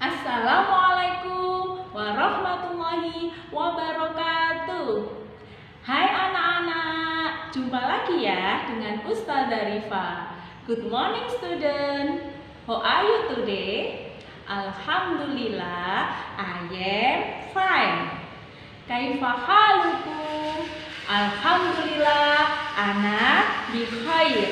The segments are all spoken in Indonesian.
Assalamualaikum warahmatullahi wabarakatuh. Hai anak-anak, jumpa lagi ya dengan Ustazah Rifa. Good morning student. How are you today? Alhamdulillah, I am fine. Kaifa halukum? Alhamdulillah, ana bikhair.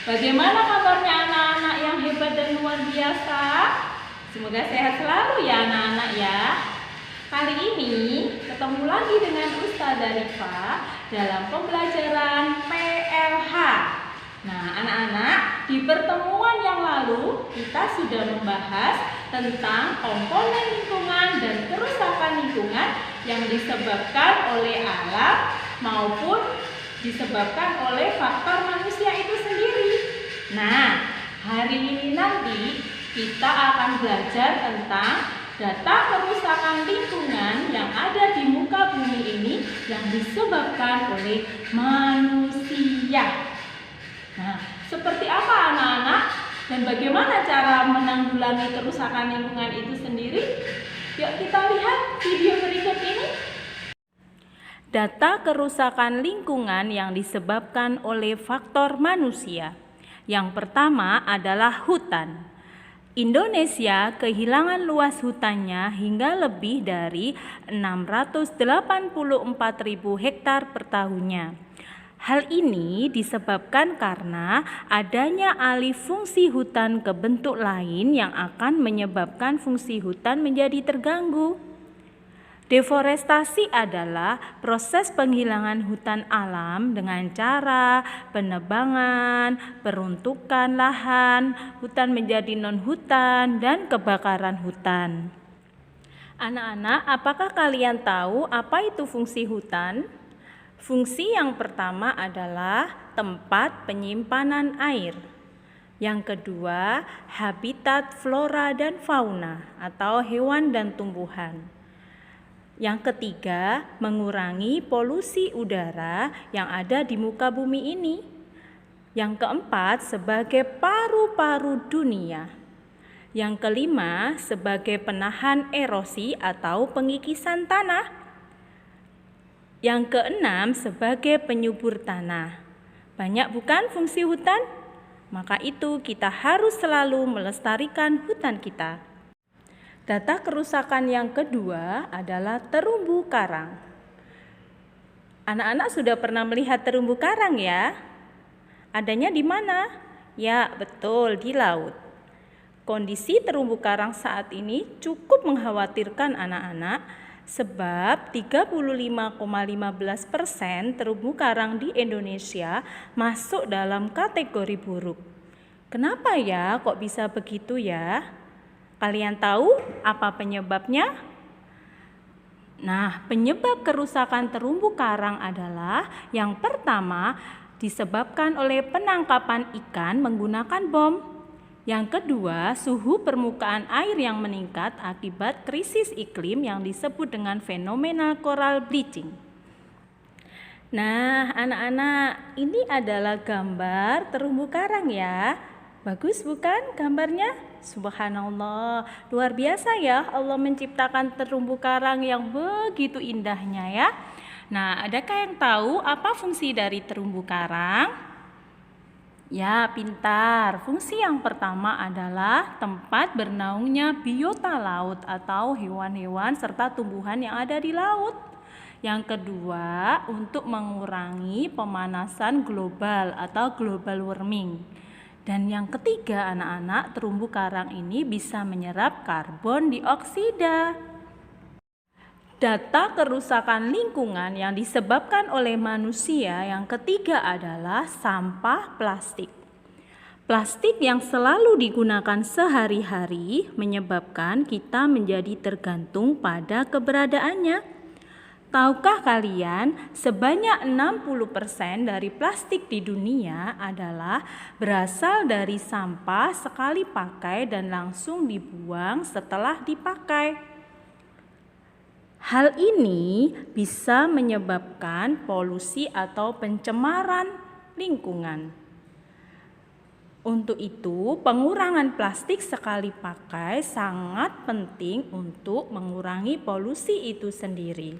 Bagaimana kabarnya anak-anak yang hebat dan luar biasa? Semoga sehat selalu ya anak-anak ya. Kali ini ketemu lagi dengan Ustazah Rifa dalam pembelajaran PLH. Nah anak-anak, di pertemuan yang lalu kita sudah membahas tentang komponen lingkungan dan kerusakan lingkungan yang disebabkan oleh alam maupun disebabkan oleh faktor manusia itu sendiri. Nah, hari ini nanti kita akan belajar tentang data kerusakan lingkungan yang ada di muka bumi ini yang disebabkan oleh manusia. Nah, seperti apa anak-anak dan bagaimana cara menanggulangi kerusakan lingkungan itu sendiri? Yuk kita lihat video berikut ini. Data kerusakan lingkungan yang disebabkan oleh faktor manusia. Yang pertama adalah hutan. Indonesia kehilangan luas hutannya hingga lebih dari 684.000 hektar per tahunnya. Hal ini disebabkan karena adanya alih fungsi hutan ke bentuk lain yang akan menyebabkan fungsi hutan menjadi terganggu. Deforestasi adalah proses penghilangan hutan alam dengan cara penebangan, peruntukan lahan, hutan menjadi non-hutan, dan kebakaran hutan. Anak-anak, apakah kalian tahu apa itu fungsi hutan? Fungsi yang pertama adalah tempat penyimpanan air. Yang kedua, habitat flora dan fauna atau hewan dan tumbuhan. Yang ketiga, mengurangi polusi udara yang ada di muka bumi ini. Yang keempat, sebagai paru-paru dunia. Yang kelima, sebagai penahan erosi atau pengikisan tanah. Yang keenam, sebagai penyubur tanah. Banyak bukan fungsi hutan? Maka itu kita harus selalu melestarikan hutan kita. Data kerusakan yang kedua adalah terumbu karang. Anak-anak sudah pernah melihat terumbu karang ya? Adanya di mana? Ya, betul, di laut. Kondisi terumbu karang saat ini cukup mengkhawatirkan anak-anak sebab 35,15% terumbu karang di Indonesia masuk dalam kategori buruk. Kenapa ya kok bisa begitu ya? Kalian tahu apa penyebabnya? Nah, penyebab kerusakan terumbu karang adalah yang pertama disebabkan oleh penangkapan ikan menggunakan bom. Yang kedua, suhu permukaan air yang meningkat akibat krisis iklim yang disebut dengan fenomena coral bleaching. Nah, anak-anak, ini adalah gambar terumbu karang ya. Bagus bukan gambarnya? Subhanallah, luar biasa ya Allah menciptakan terumbu karang yang begitu indahnya ya. Nah, adakah yang tahu apa fungsi dari terumbu karang? Ya, pintar. Fungsi yang pertama adalah tempat bernaungnya biota laut atau hewan-hewan serta tumbuhan yang ada di laut. Yang kedua, untuk mengurangi pemanasan global atau global warming. Dan yang ketiga anak-anak, terumbu karang ini bisa menyerap karbon dioksida. Data kerusakan lingkungan yang disebabkan oleh manusia yang ketiga adalah sampah plastik. Plastik yang selalu digunakan sehari-hari menyebabkan kita menjadi tergantung pada keberadaannya. Tahukah kalian, sebanyak 60% dari plastik di dunia adalah berasal dari sampah sekali pakai dan langsung dibuang setelah dipakai. Hal ini bisa menyebabkan polusi atau pencemaran lingkungan. Untuk itu, pengurangan plastik sekali pakai sangat penting untuk mengurangi polusi itu sendiri.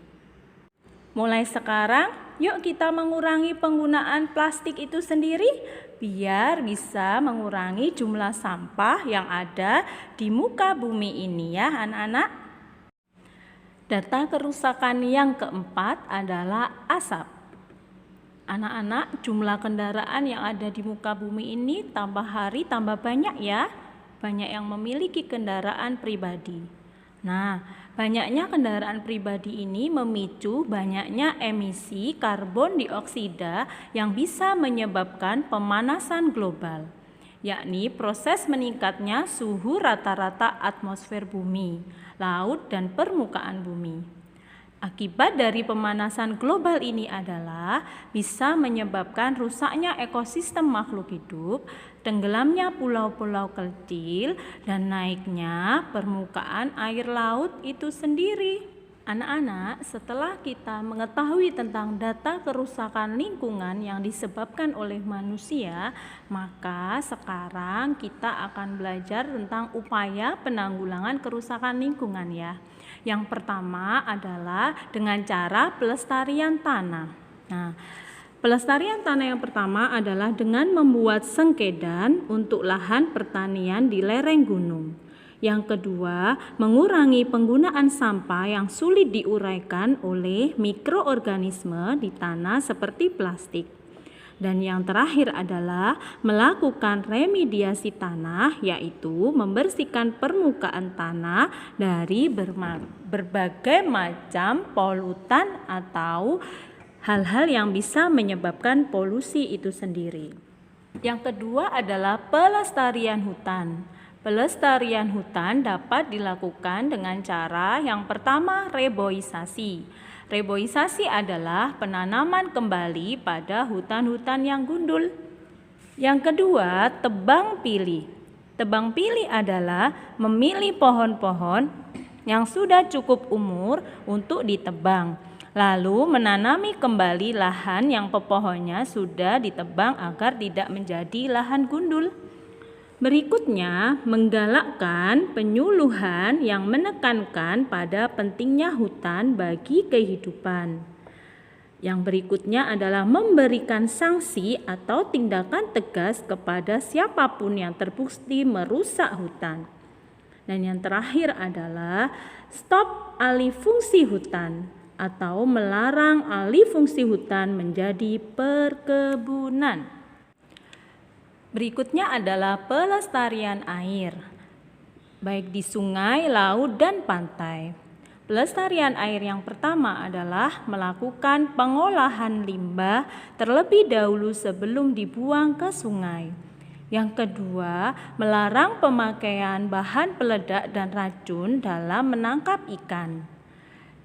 Mulai sekarang, yuk kita mengurangi penggunaan plastik itu sendiri biar bisa mengurangi jumlah sampah yang ada di muka bumi ini ya anak-anak. Data kerusakan yang keempat adalah asap. Anak-anak, jumlah kendaraan yang ada di muka bumi ini tambah hari tambah banyak ya. Banyak yang memiliki kendaraan pribadi. Nah, banyaknya kendaraan pribadi ini memicu banyaknya emisi karbon dioksida yang bisa menyebabkan pemanasan global, yakni proses meningkatnya suhu rata-rata atmosfer bumi, laut, dan permukaan bumi. Akibat dari pemanasan global ini adalah bisa menyebabkan rusaknya ekosistem makhluk hidup, tenggelamnya pulau-pulau kecil, dan naiknya permukaan air laut itu sendiri. Anak-anak, setelah kita mengetahui tentang data kerusakan lingkungan yang disebabkan oleh manusia, maka sekarang kita akan belajar tentang upaya penanggulangan kerusakan lingkungan ya. Yang pertama adalah dengan cara pelestarian tanah. Nah, pelestarian tanah yang pertama adalah dengan membuat sengkedan untuk lahan pertanian di lereng gunung. Yang kedua, mengurangi penggunaan sampah yang sulit diuraikan oleh mikroorganisme di tanah seperti plastik. Dan yang terakhir adalah melakukan remediasi tanah, yaitu membersihkan permukaan tanah dari berbagai macam polutan atau hal-hal yang bisa menyebabkan polusi itu sendiri. Yang kedua adalah pelestarian hutan. Pelestarian hutan dapat dilakukan dengan cara yang pertama reboisasi. Reboisasi adalah penanaman kembali pada hutan-hutan yang gundul. Yang kedua, tebang pilih. Tebang pilih adalah memilih pohon-pohon yang sudah cukup umur untuk ditebang, lalu menanami kembali lahan yang pepohonnya sudah ditebang agar tidak menjadi lahan gundul. Berikutnya, menggalakkan penyuluhan yang menekankan pada pentingnya hutan bagi kehidupan. Yang berikutnya adalah memberikan sanksi atau tindakan tegas kepada siapapun yang terbukti merusak hutan. Dan yang terakhir adalah stop alih fungsi hutan atau melarang alih fungsi hutan menjadi perkebunan. Berikutnya adalah pelestarian air, baik di sungai, laut, dan pantai. Pelestarian air yang pertama adalah melakukan pengolahan limbah terlebih dahulu sebelum dibuang ke sungai. Yang kedua, melarang pemakaian bahan peledak dan racun dalam menangkap ikan.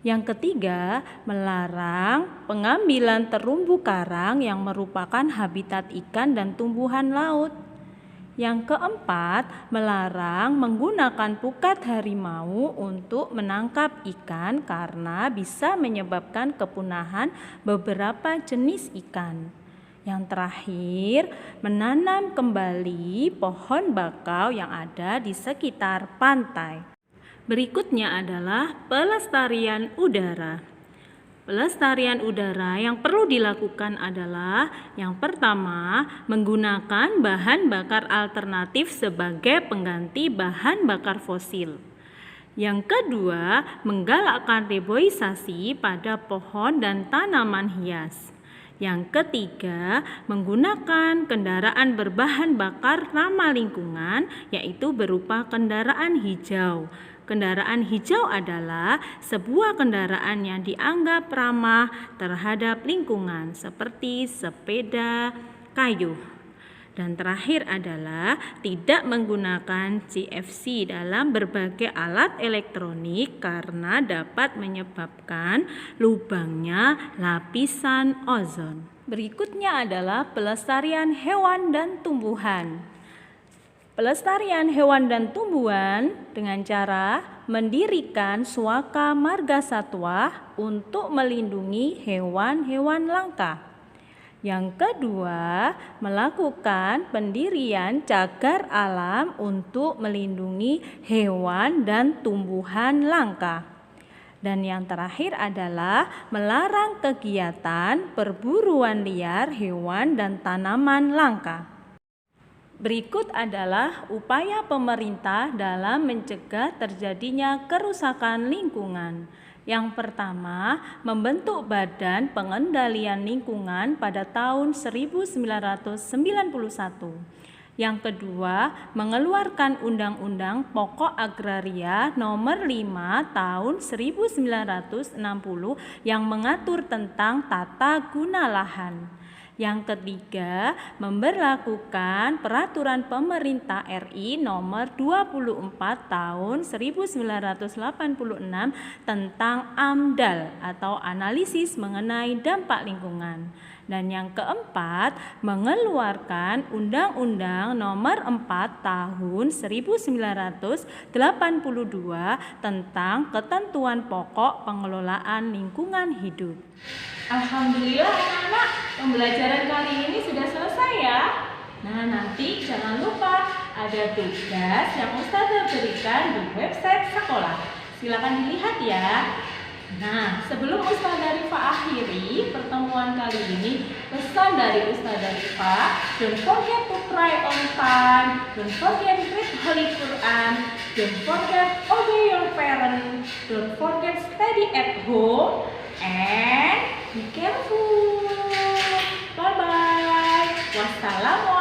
Yang ketiga, melarang pengambilan terumbu karang yang merupakan habitat ikan dan tumbuhan laut. Yang keempat, melarang menggunakan pukat harimau untuk menangkap ikan karena bisa menyebabkan kepunahan beberapa jenis ikan. Yang terakhir, menanam kembali pohon bakau yang ada di sekitar pantai. Berikutnya adalah pelestarian udara. Pelestarian udara yang perlu dilakukan adalah yang pertama, menggunakan bahan bakar alternatif sebagai pengganti bahan bakar fosil. Yang kedua, menggalakkan reboisasi pada pohon dan tanaman hias. Yang ketiga, menggunakan kendaraan berbahan bakar ramah lingkungan, yaitu berupa kendaraan hijau. Kendaraan hijau adalah sebuah kendaraan yang dianggap ramah terhadap lingkungan seperti sepeda kayu. Dan terakhir adalah tidak menggunakan CFC dalam berbagai alat elektronik karena dapat menyebabkan lubangnya lapisan ozon. Berikutnya adalah pelestarian hewan dan tumbuhan. Pelestarian hewan dan tumbuhan dengan cara mendirikan suaka margasatwa untuk melindungi hewan-hewan langka. Yang kedua, melakukan pendirian cagar alam untuk melindungi hewan dan tumbuhan langka. Dan yang terakhir adalah melarang kegiatan perburuan liar hewan dan tanaman langka. Berikut adalah upaya pemerintah dalam mencegah terjadinya kerusakan lingkungan. Yang pertama, membentuk Badan Pengendalian Lingkungan pada tahun 1991. Yang kedua, mengeluarkan Undang-Undang Pokok Agraria Nomor 5 Tahun 1960 yang mengatur tentang tata guna lahan. Yang ketiga, memberlakukan Peraturan Pemerintah RI Nomor 24 Tahun 1986 tentang AMDAL atau Analisis Mengenai Dampak Lingkungan. Dan yang keempat, mengeluarkan Undang-Undang Nomor 4 Tahun 1982 tentang Ketentuan Pokok Pengelolaan Lingkungan Hidup. Alhamdulillah anak-anak, pembelajaran kali ini sudah selesai ya. Nah, nanti jangan lupa ada tugas yang Ustazah berikan di website sekolah. Silakan dilihat ya. Nah, sebelum Ustazah Rifa akhiri pertemuan kali ini, pesan dari Ustazah Rifa, don't forget to pray on time, don't forget read Holy Quran, don't forget obey your parents, don't forget study at home, and be careful. Bye-bye. Wassalamualaikum.